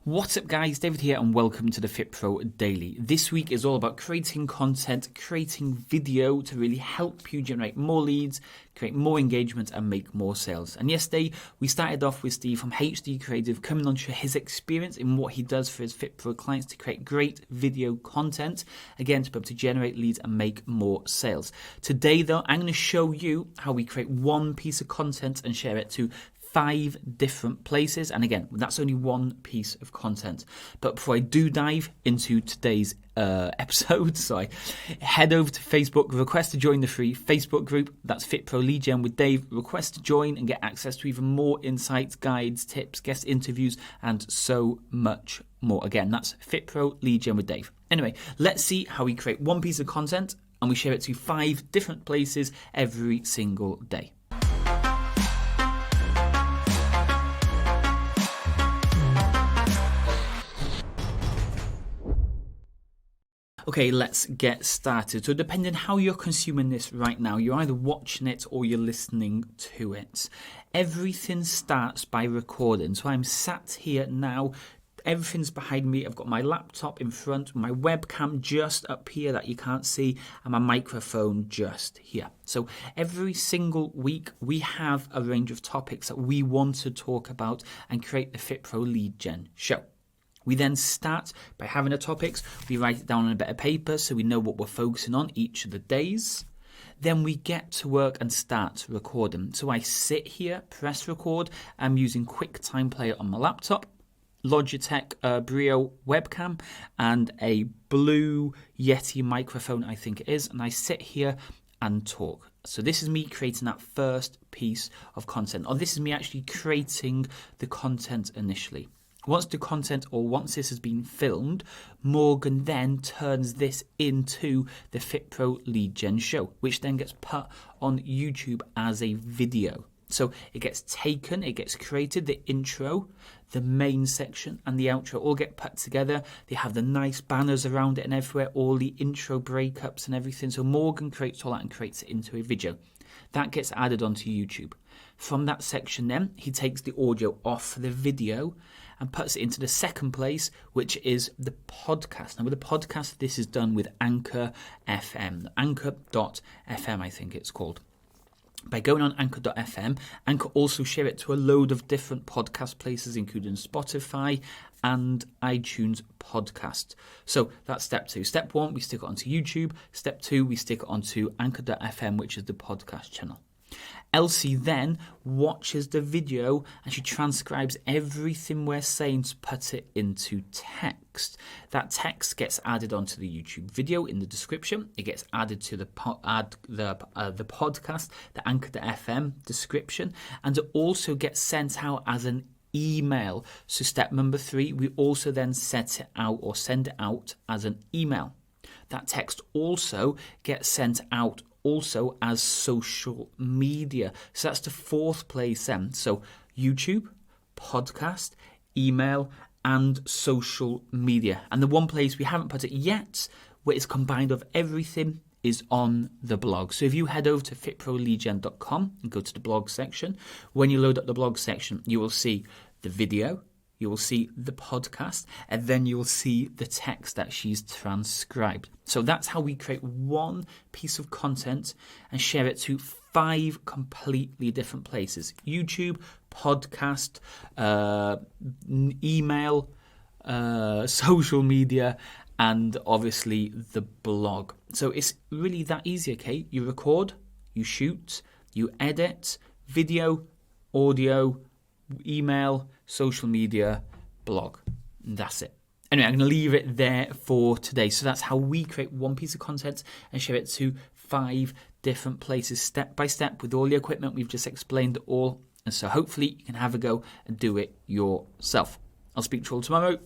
What's up guys, David here and welcome to the FitPro Daily. This week is all about creating content, creating video to really help you generate more leads, create more engagement and make more sales. And yesterday we started off with Steve from HD Creative coming on to share his experience in what he does for his FitPro clients to create great video content, again to be able to generate leads and make more sales. Today though, I'm going to show you how we create one piece of content and share it to 5 different places, and again that's only one piece of content. But before I do dive into today's episode, head over to Facebook, request to join the free Facebook group. That's FitPro Lead Gen with Dave. Request to join and get access to even more insights, guides, tips, guest interviews and so much more. Again, that's FitPro Lead Gen with Dave. Anyway, let's see how we create one piece of content and we share it to 5 different places every single day. Okay, let's get started. So depending on how you're consuming this right now, you're either watching it or you're listening to it. Everything starts by recording. So I'm sat here now, everything's behind me. I've got my laptop in front, my webcam just up here that you can't see, and my microphone just here. So every single week we have a range of topics that we want to talk about and create the FitPro Lead Gen Show. We then start by having the topics, we write it down on a bit of paper so we know what we're focusing on each of the days. Then we get to work and start recording. So I sit here, press record, I'm using QuickTime Player on my laptop, Logitech Brio webcam and a Blue Yeti microphone I think it is, and I sit here and talk. So this is me creating that first piece of content, or this is me actually creating the content initially. Once the content or once this has been filmed, Morgan then turns this into the FitPro Lead Gen Show, which then gets put on YouTube as a video. So it gets taken, it gets created, the intro, the main section and the outro all get put together. They have the nice banners around it and everywhere, all the intro breakups and everything. So Morgan creates all that and creates it into a video. That gets added onto YouTube. From that section then, he takes the audio off the video and puts it into the second place, which is the podcast. Now with the podcast, this is done with Anchor FM, Anchor.fm I think it's called. By going on Anchor.fm, Anchor also share it to a load of different podcast places, including Spotify and iTunes podcast. So that's step 2. Step 1, we stick it onto YouTube. Step 2, we stick it onto Anchor.fm, which is the podcast channel. Elsie then watches the video and she transcribes everything we're saying to put it into text. That text gets added onto the YouTube video in the description. It gets added to the podcast, the Anchor.fm description, and it also gets sent out as an email. So step number 3, we also then set it out or send it out as an email. That text also gets sent out also as social media. So that's the 4th place then. So YouTube, podcast, email and social media. And the one place we haven't put it yet, where it's combined of everything, is on the blog. So if you head over to fitproleadgen.com and go to the blog section, when you load up the blog section, you will see the video, you will see the podcast, and then you will see the text that she's transcribed. So that's how we create one piece of content and share it to 5 completely different places: YouTube, podcast, email, social media, and obviously the blog. So it's really that easy, okay? You record, you shoot, you edit, video, audio, email, social media, blog. And that's it. Anyway, I'm going to leave it there for today. So that's how we create one piece of content and share it to 5 different places, step by step, with all the equipment we've just explained all. And so hopefully you can have a go and do it yourself. I'll speak to you all tomorrow.